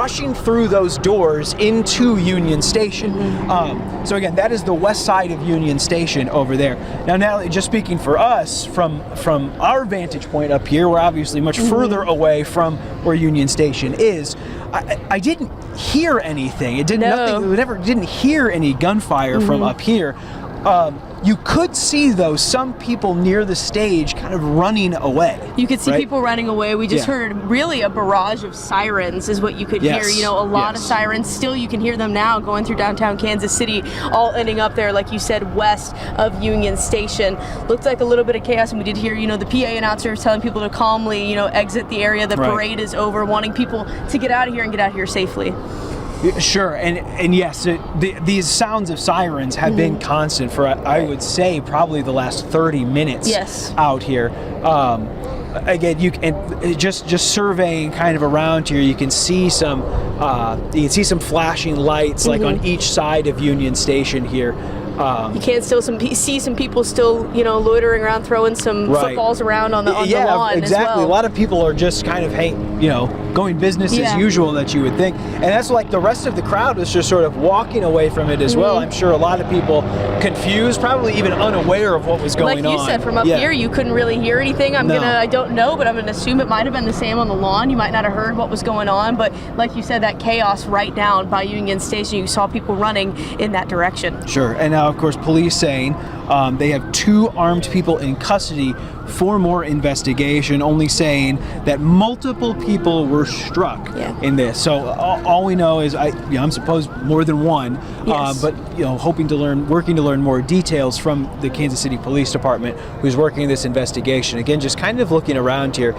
rushing through those doors into Union Station. So again, that is the west side of Union Station over there. Now, Natalie, just speaking for us, from our vantage point up here, we're obviously much further away from where Union Station is. I didn't hear anything. It did nothing. We never didn't hear any gunfire from up here. You could see, though, some people near the stage kind of running away. You could see people running away. We just heard really a barrage of sirens is what you could hear. You know, a lot of sirens. Still, you can hear them now going through downtown Kansas City, all ending up there, like you said, west of Union Station. Looked like a little bit of chaos, and we did hear, you know, the PA announcer telling people to calmly, you know, exit the area. The parade is over, wanting people to get out of here and get out of here safely. Sure, and yes, these sounds of sirens have been constant for, I would say, probably the last 30 minutes out here. Again, you can just surveying kind of around here. You can see some flashing lights like on each side of Union Station here. You can still see some people still, you know, loitering around, throwing some footballs around on the lawn exactly. as well. A lot of people are just kind of, going business as usual, that you would think. And that's like the rest of the crowd is just sort of walking away from it as well. I'm sure a lot of people confused, probably even unaware of what was going on. Like you said, from up here, you couldn't really hear anything. I don't know, but I'm gonna assume it might have been the same on the lawn. You might not have heard what was going on, but like you said, that chaos right down by Union Station, you saw people running in that direction. Sure, and now, of course, police saying they have 2 armed people in custody for more investigation, only saying that multiple people were struck in this. So all we know is, I'm supposed more than one, but working to learn more details from the Kansas City Police Department, who's working this investigation. Again, just kind of looking around here.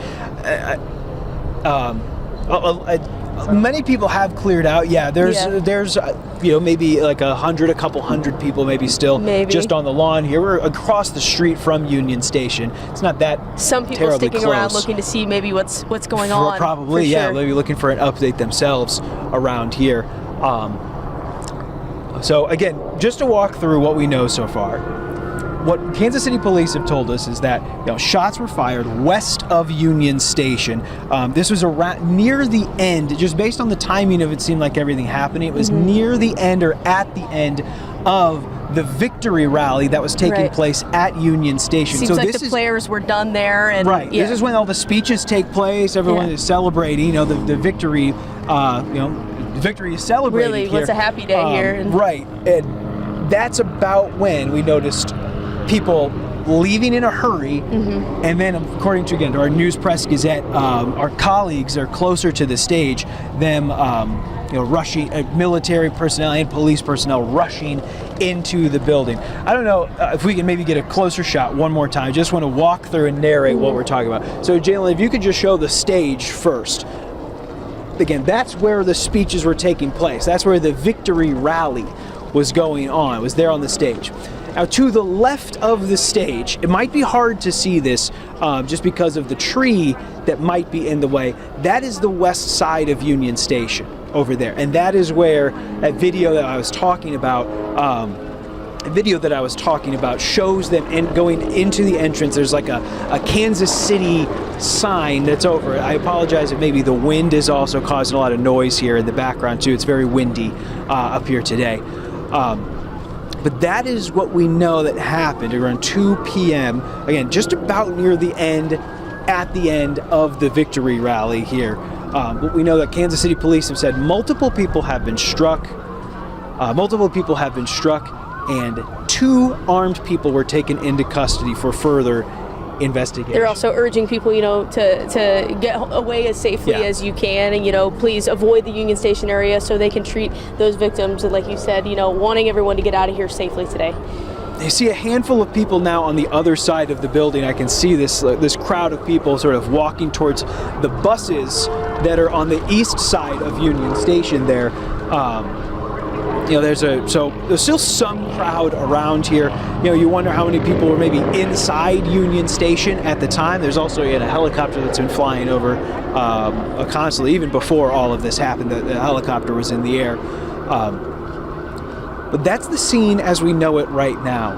Many people have cleared out. There's maybe like a couple hundred people maybe still just on the lawn here. We're across the street from Union Station. It's not that some people sticking around looking to see maybe what's going on. Probably, maybe looking for an update themselves around here. So again, just to walk through what we know so far. What Kansas City Police have told us is that shots were fired west of Union Station. This was around near the end, just based on the timing of it seemed like everything happening. It was near the end or at the end of the victory rally that was taking place at Union Station. Seems like the players were done there. And this is when all the speeches take place. Everyone is celebrating. The victory. Victory is celebrated. Really, here. It's a happy day here. And that's about when we noticed people leaving in a hurry, and then, according to our News Press Gazette, our colleagues are closer to the stage, them rushing, military personnel and police personnel rushing into the building. I don't know if we can maybe get a closer shot one more time. Just want to walk through and narrate what we're talking about. So, Jalen, if you could just show the stage first. Again, that's where the speeches were taking place. That's where the victory rally was going on. It was there on the stage. Now, to the left of the stage, it might be hard to see this just because of the tree that might be in the way. That is the west side of Union Station over there. And that is where that video that I was talking about, shows them going into the entrance. There's like a Kansas City sign that's over it. I apologize if maybe the wind is also causing a lot of noise here in the background too. It's very windy up here today. But that is what we know that happened around 2 p.m. Again, just about near the end, at the end of the victory rally here. But we know that Kansas City Police have said multiple people have been struck. And 2 armed people were taken into custody for further investigation. They're also urging people, to get away as safely as you can, and please avoid the Union Station area so they can treat those victims. And like you said, wanting everyone to get out of here safely today. You see a handful of people now on the other side of the building. I can see this crowd of people sort of walking towards the buses that are on the east side of Union Station there. There's still some crowd around here. You wonder how many people were maybe inside Union Station at the time. There's also a helicopter that's been flying over constantly, even before all of this happened. The helicopter was in the air. But that's the scene as we know it right now.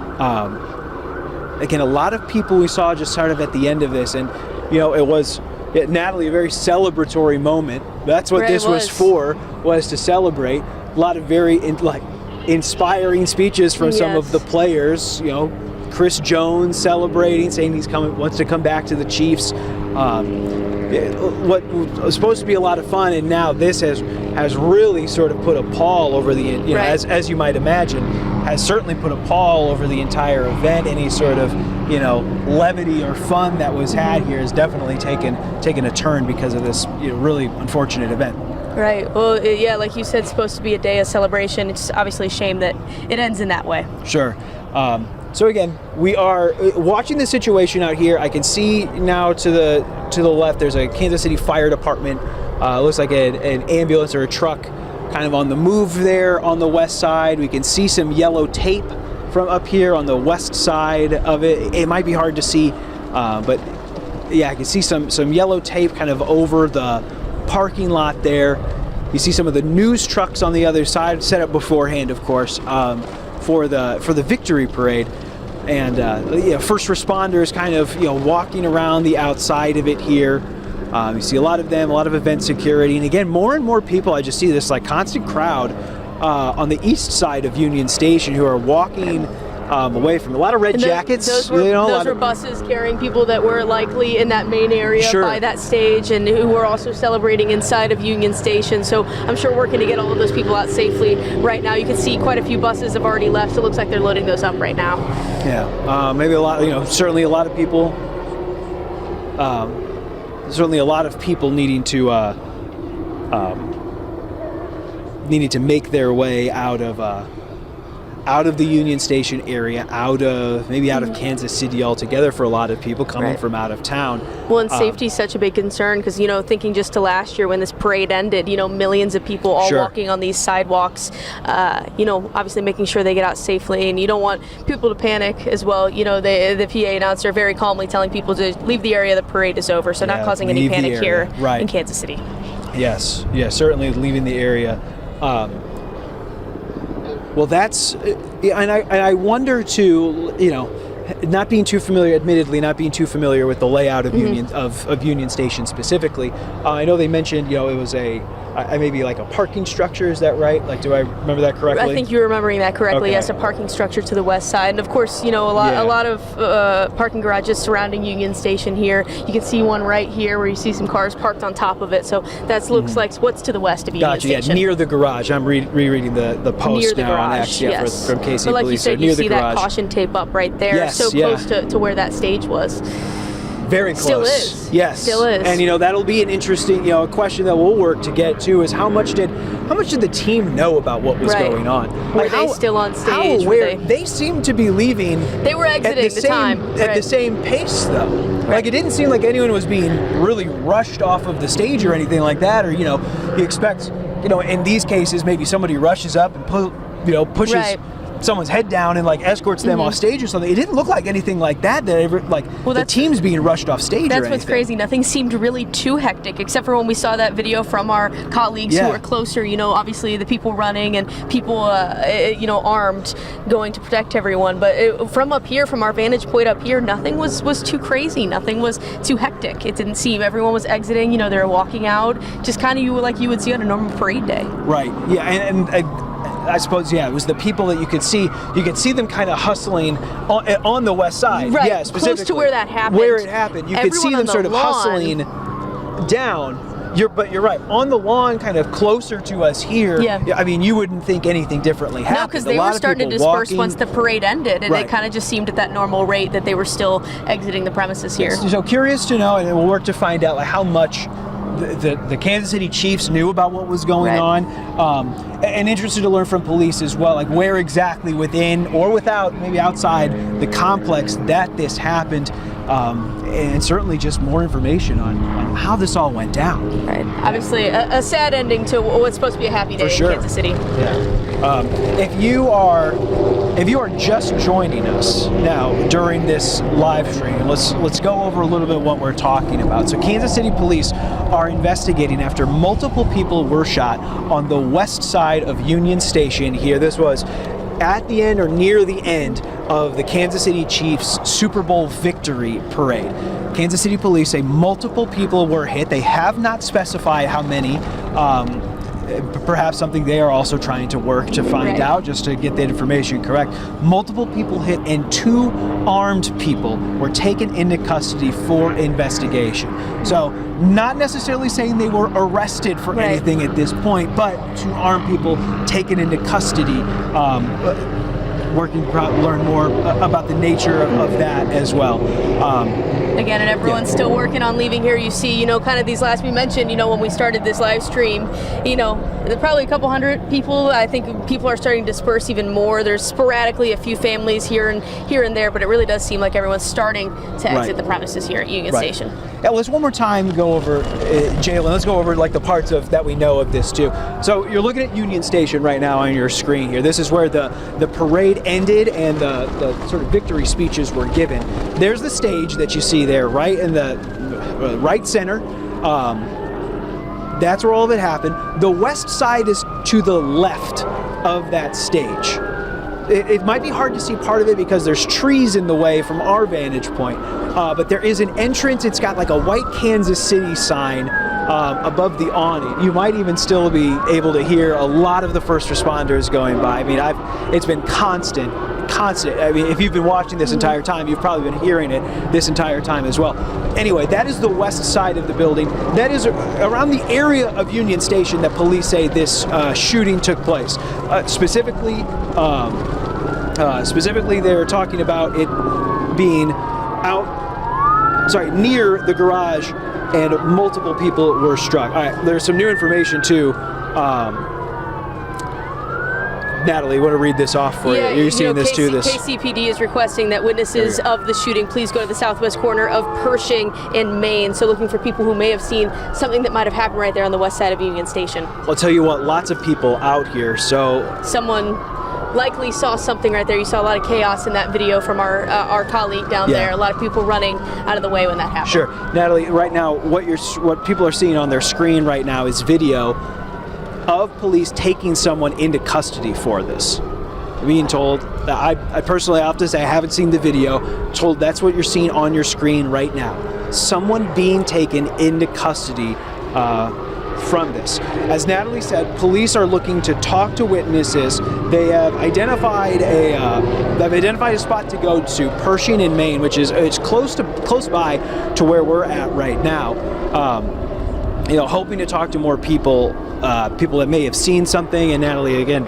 Again, a lot of people we saw just sort of at the end of this, and it was Yeah, Natalie, a very celebratory moment. That's what this was for, was to celebrate. A lot of very inspiring speeches from some of the players. You know, Chris Jones celebrating, saying wants to come back to the Chiefs. What was supposed to be a lot of fun, and now this has really sort of put a pall over the, you know, as you might imagine, has certainly put a pall over the entire event. Any sort of, you know, levity or fun that was had here has definitely taken a turn because of this, you know, really unfortunate event. Right. Well, yeah, like you said, it's supposed to be a day of celebration. It's obviously a shame that it ends in that way. Sure. So again, we are watching the situation out here. I can see now to the left, there's a Kansas City Fire Department. Looks like an ambulance or a truck kind of on the move there on the west side. We can see some yellow tape from up here on the west side of it. It might be hard to see, but yeah, I can see some yellow tape kind of over the parking lot there. You see some of the news trucks on the other side, set up beforehand, of course, for the victory parade. And you know, first responders kind of, you know, walking around the outside of it here. You see a lot of them, a lot of event security, and again, more and more people. I just see this like constant crowd on the east side of Union Station who are walking away from a lot of red jackets. Those were buses carrying people that were likely in that main area by that stage, and who were also celebrating inside of Union Station. So I'm sure working to get all of those people out safely right now. You can see quite a few buses have already left. So it looks like they're loading those up right now. Yeah, maybe a lot. You know, certainly a lot of people. Certainly a lot of people needing to make their way out of the Union Station area, out of Kansas City altogether for a lot of people coming from out of town. Well, and safety is such a big concern because, you know, thinking just to last year when this parade ended, you know, millions of people all walking on these sidewalks, you know, obviously making sure they get out safely, and you don't want people to panic as well. You know, the PA announcer very calmly telling people to leave the area, the parade is over, so not causing any panic here in Kansas City. Yes, certainly leaving the area. Well, that's, and I wonder too, you know, admittedly not being too familiar with the layout of Union Station specifically. I know they mentioned, you know, it was maybe like a parking structure. Is that right? Like, do I remember that correctly? I think you're remembering that correctly. Okay. Yes, a parking structure to the west side, and of course, you know, a lot of parking garages surrounding Union Station here. You can see one right here where you see some cars parked on top of it. So that looks like what's to the west of Union Station. Yeah, near the garage. I'm rereading the post now on X, from KC but like Police. You said, you see that caution tape up right there, close to where that stage was. Very close. Still is. Yes. Still is. And, you know, that'll be an interesting, you know, a question that we'll work to get to is how much did the team know about what was going on? Were they still on stage? How aware? They seemed to be leaving. They were exiting at the same pace, though. Like, it didn't seem like anyone was being really rushed off of the stage or anything like that. Or, you know, you expect, you know, in these cases, maybe somebody rushes up and pushes someone's head down and like escorts them off stage or something. It didn't look like anything like that. The team's being rushed off stage. That's what's crazy. Nothing seemed really too hectic, except for when we saw that video from our colleagues who were closer. You know, obviously the people running and people, you know, armed, going to protect everyone. But from up here, from our vantage point up here, nothing was too crazy. Nothing was too hectic. It didn't seem. Everyone was exiting. You know, they were walking out, just kind of like you would see on a normal parade day. Right. Yeah. And I suppose, it was the people that you could see. You could see them kind of hustling on the west side. Right, yeah, specifically. close to where that happened. Where it happened. You could see them sort of hustling down. But you're right. On the lawn, kind of closer to us here, I mean, you wouldn't think anything differently happened. No, because they were starting to disperse once the parade ended, and it kind of just seemed at that normal rate that they were still exiting the premises here. So curious to know, and we'll work to find out how much the Kansas City Chiefs knew about what was going on, and interested to learn from police as well, like where exactly within or without, maybe outside the complex that this happened, and certainly just more information on how this all went down. Right. Obviously, a sad ending to what's supposed to be a happy day in Kansas City. Yeah. If you are just joining us now during this live stream, let's go over a little bit what we're talking about. So Kansas City Police are investigating after multiple people were shot on the west side of Union Station here. This was at the end or near the end of the Kansas City Chiefs Super Bowl victory parade. Kansas City police say multiple people were hit. They have not specified how many. Perhaps something they are also trying to work to find out, just to get that information correct. Multiple people hit and 2 armed people were taken into custody for investigation. So not necessarily saying they were arrested for anything at this point, but 2 armed people taken into custody. Working to learn more about the nature of that as well. Again, and everyone's still working on leaving here. You see, kind of these last we mentioned, when we started this live stream, there's probably a couple hundred people. I think people are starting to disperse even more. There's sporadically a few families here and there, but it really does seem like everyone's starting to exit the premises here at Union Station. Yeah, let's one more time go over, Jalen, let's go over like the parts of that we know of this too. So you're looking at Union Station right now on your screen here. This is where the parade ended and the sort of victory speeches were given. There's the stage that you see there, right in the right center. That's where all of it happened. The west side is to the left of that stage. It might be hard to see part of it because there's trees in the way from our vantage point, but there is an entrance. It's got like a white Kansas City sign above the awning. You might even still be able to hear a lot of the first responders going by. I mean, it's been constant. I mean, if you've been watching this entire time, you've probably been hearing it this entire time as well. Anyway, that is the west side of the building. That is around the area of Union Station that police say this shooting took place. Specifically, they were talking about it being near the garage, and multiple people were struck. All right, there's some new information too. Natalie, you want to read this off for you? You're seeing this too. KCPD is requesting that witnesses of the shooting please go to the southwest corner of Pershing in Maine. So looking for people who may have seen something that might have happened right there on the west side of Union Station. I'll tell you what, lots of people out here. So someone likely saw something right there. You saw a lot of chaos in that video from our colleague down there. A lot of people running out of the way when that happened. Sure, Natalie. Right now, what people are seeing on their screen right now is video of police taking someone into custody for this. Being told, I personally have to say I haven't seen the video, told that's what you're seeing on your screen right now. Someone being taken into custody from this. As Natalie said, police are looking to talk to witnesses. They have identified a spot to go to, Pershing in Maine, which is it's close by to where we're at right now. Hoping to talk to more people that may have seen something. And Natalie, again,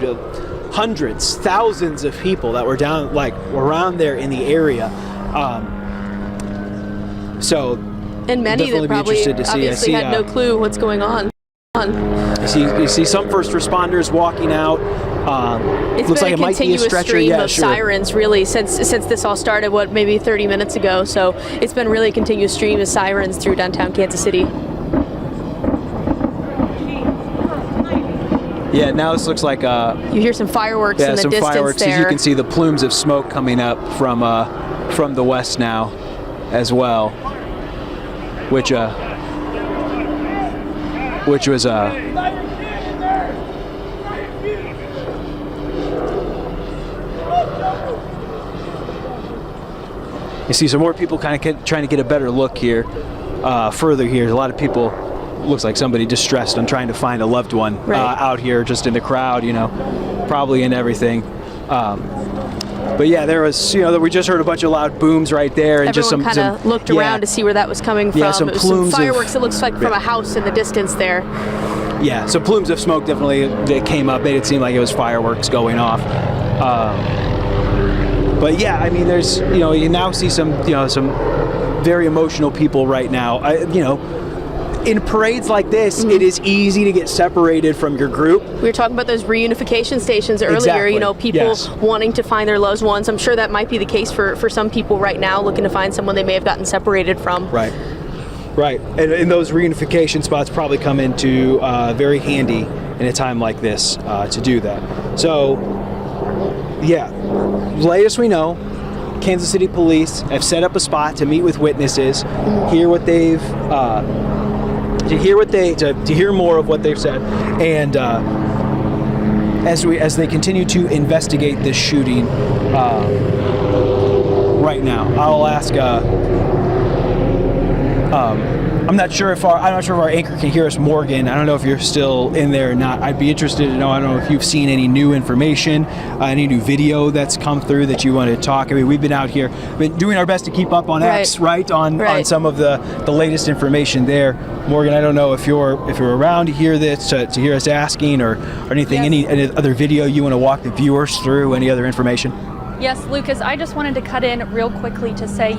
hundreds, thousands of people that were down, like around there in the area. And many that probably obviously had no clue what's going on. You see some first responders walking out. It's looks been like it might be a stretcher. Stream of sirens really since this all started, maybe 30 minutes ago. So it's been really a continuous stream of sirens through downtown Kansas City. Yeah, now this looks like you hear some fireworks in the some distance fireworks, there. As you can see the plumes of smoke coming up from the west now as well, which was you see some more people kind of trying to get a better look here, further here. A lot of people, looks like somebody distressed and trying to find a loved one out here just in the crowd, probably in everything. But yeah, there was, we just heard a bunch of loud booms right there, and everyone kind of looked around to see where that was coming from. Yeah, some plumes some fireworks. It looks like from a house in the distance there. Yeah, so plumes of smoke definitely that came up, made it seem like it was fireworks going off. But yeah, I mean, there's, you now see some very emotional people right now. In parades like this, it is easy to get separated from your group. We were talking about those reunification stations earlier, Exactly. People wanting to find their loved ones. I'm sure that might be the case for some people right now, looking to find someone they may have gotten separated from. Right. And those reunification spots probably come into very handy in a time like this to do that. So, yeah, latest we know, Kansas City Police have set up a spot to meet with witnesses, hear what they've to hear more of what they've said, and as they continue to investigate this shooting right now. I'll ask. I'm not sure if our anchor can hear us, Morgan. I don't know if you're still in there or not. I'd be interested to know. I don't know if you've seen any new information, any new video that's come through that you want to talk. I mean, we've been out here, been doing our best to keep up on X, right? On some of the latest information there. Morgan, I don't know if you're around to hear this, to hear us asking or anything. Yes. Any other video you want to walk the viewers through? Any other information? Yes, Lucas, I just wanted to cut in real quickly to say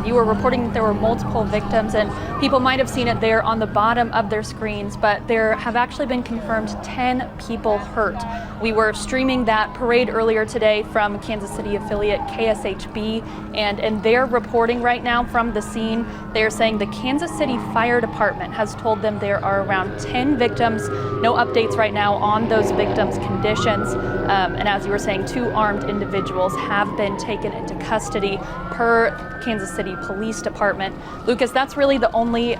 you were reporting that there were multiple victims, and people might have seen it there on the bottom of their screens, but there have actually been confirmed 10 people hurt. We were streaming that parade earlier today from Kansas City affiliate KSHB, and in their reporting right now from the scene, they're saying the Kansas City Fire Department has told them there are around 10 victims. No updates right now on those victims' conditions, and as you were saying, 2 armed individuals have been taken into custody per Kansas City Police Department. Lucas, that's really the only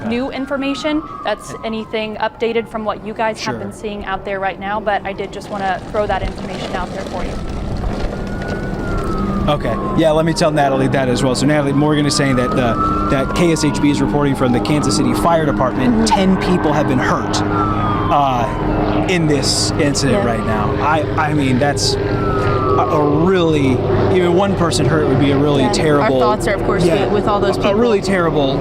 new information. That's anything updated from what you guys have been seeing out there right now, but I did just want to throw that information out there for you. Okay. Yeah, let me tell Natalie that as well. So Natalie, Morgan is saying that that KSHB is reporting from the Kansas City Fire Department, 10 people have been hurt in this incident right now. I mean, that's a really, even one person hurt would be a really terrible. Our thoughts are, of course, with all those people. A really terrible,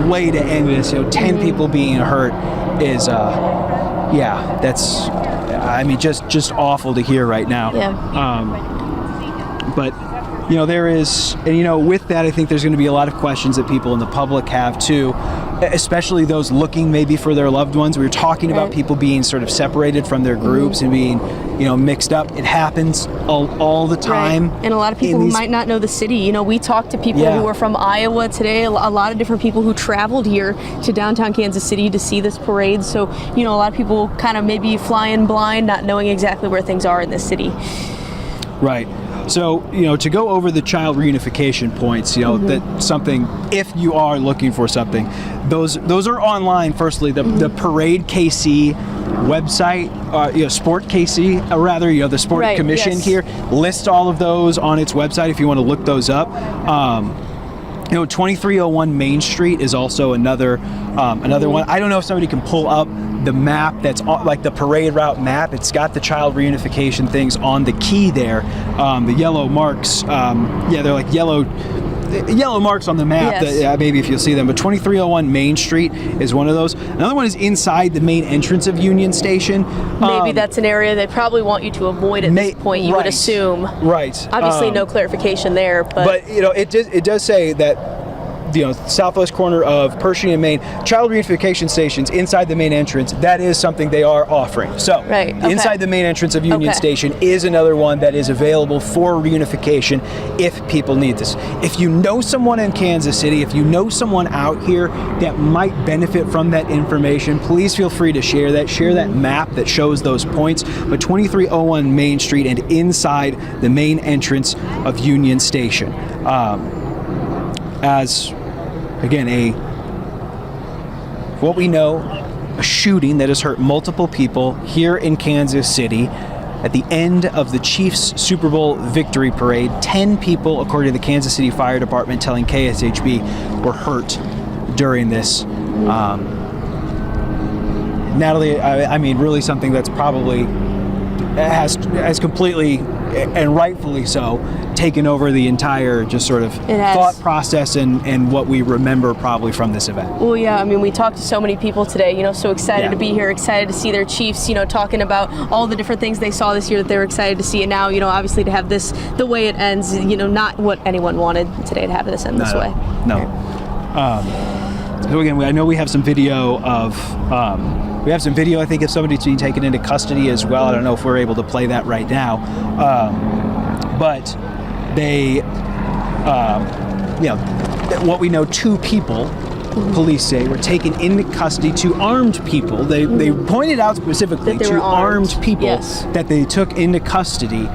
way to end this. 10 people being hurt is, that's, I mean, just awful to hear right now. Yeah. But there is, and with that, I think there's going to be a lot of questions that people in the public have too, especially those looking maybe for their loved ones. We were talking about people being sort of separated from their groups and being, mixed up. It happens all the time. Right. And a lot of people who might not know the city. We talked to people who are from Iowa today, a lot of different people who traveled here to downtown Kansas City to see this parade. So, a lot of people kind of maybe flying blind, not knowing exactly where things are in this city. Right. So, to go over the child reunification points, that's something, if you are looking for something, those are online. Firstly, the Parade KC website, Sport KC, the Sport Commission here lists all of those on its website if you want to look those up. 2301 Main Street is also another one. I don't know if somebody can pull up the map that's like the parade route map. It's got the child reunification things on the key there. The yellow marks, they're like yellow marks on the map. That, maybe if you'll see them. But 2301 Main Street is one of those. Another one is inside the main entrance of Union Station. Maybe that's an area they probably want you to avoid at this point, you would assume. Right. Obviously, no clarification there. But it does say that southwest corner of Pershing and Main, child reunification stations inside the main entrance, that is something they are offering. So inside the main entrance of Union Station is another one that is available for reunification if people need this. If you know someone in Kansas City, if you know someone out here that might benefit from that information, please feel free to share that. Share that map that shows those points. But 2301 Main Street and inside the main entrance of Union Station. As again, what we know, a shooting that has hurt multiple people here in Kansas City. At the end of the Chiefs Super Bowl victory parade, 10 people, according to the Kansas City Fire Department, telling KSHB, were hurt during this. Natalie, I mean, really something that's probably has completely, and rightfully so, taken over the entire just sort of thought process and what we remember probably from this event. Well, yeah, I mean, we talked to so many people today, so excited to be here, excited to see their Chiefs, talking about all the different things they saw this year that they were excited to see. And now, obviously to have this, the way it ends, not what anyone wanted today to have this end this way. No. So again, I know we have some video of, I think, of somebody being taken into custody as well. I don't know if we're able to play that right now. But they, what we know, 2 people, police say, were taken into custody, 2 armed people. They pointed out specifically 2 armed people that they took into custody.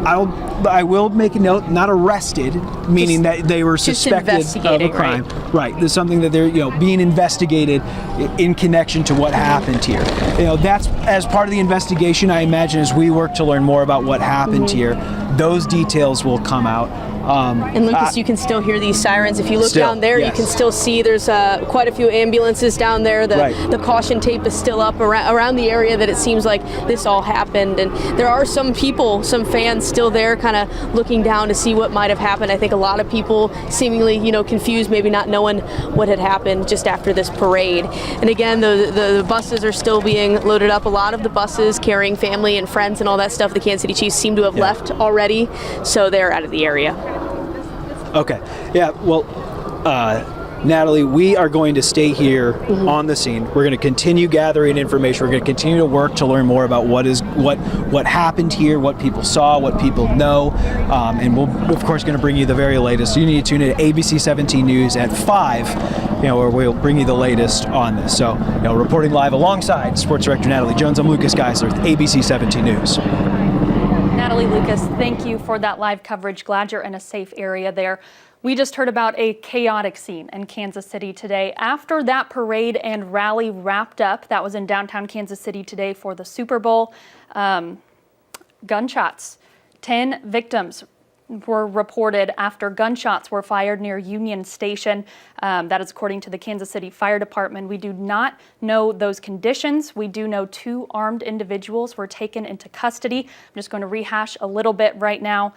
I will make a note, not arrested, meaning that they were suspected of a crime. Right. There's something that they're being investigated in connection to what happened here. That's as part of the investigation. I imagine as we work to learn more about what happened here, those details will come out. And Lucas, you can still hear these sirens. If you look down there, yes. you can still see there's quite a few ambulances down there. The caution tape is still up around the area that it seems like this all happened. And there are some people, some fans still there kind of looking down to see what might have happened. I think a lot of people seemingly, confused, maybe not knowing what had happened just after this parade. And again, the buses are still being loaded up. A lot of the buses carrying family and friends and all that stuff, the Kansas City Chiefs seem to have left already, so they're out of the area. Okay. Yeah. Well, Natalie, we are going to stay here on the scene. We're going to continue gathering information. We're going to continue to work to learn more about what happened here, what people saw, what people know, and we'll of course going to bring you the very latest. You need to tune in to ABC 17 News at 5, where we'll bring you the latest on this. So, reporting live alongside Sports Director Natalie Jones, I'm Lucas Geisler with ABC 17 News. Natalie, Lucas, thank you for that live coverage. Glad you're in a safe area there. We just heard about a chaotic scene in Kansas City today. After that parade and rally wrapped up, that was in downtown Kansas City today for the Super Bowl, gunshots. 10 victims were reported after gunshots were fired near Union Station. That is according to the Kansas City Fire Department. We do not know those conditions. We do know 2 armed individuals were taken into custody. I'm just going to rehash a little bit right now.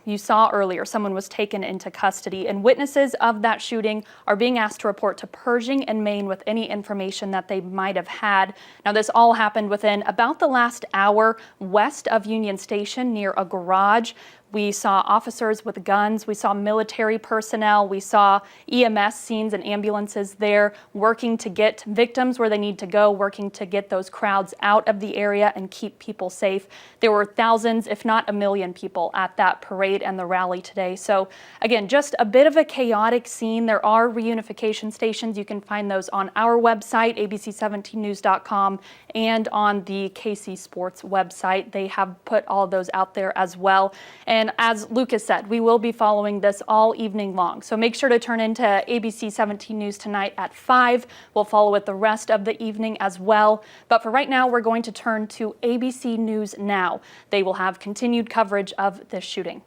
You saw earlier someone was taken into custody, and witnesses of that shooting are being asked to report to Pershing and Maine with any information that they might have had. Now, this all happened within about the last hour west of Union Station near a garage. We saw officers with guns. We saw military personnel. We saw EMS scenes and ambulances there working to get victims where they need to go, working to get those crowds out of the area and keep people safe. There were thousands, if not a million people at that parade and the rally today. So again, just a bit of a chaotic scene. There are reunification stations. You can find those on our website, abc17news.com, and on the KC Sports website. They have put all of those out there as well. And as Lucas said, we will be following this all evening long. So make sure to turn into ABC 17 News tonight at 5. We'll follow it the rest of the evening as well. But for right now, we're going to turn to ABC News Now. They will have continued coverage of this shooting.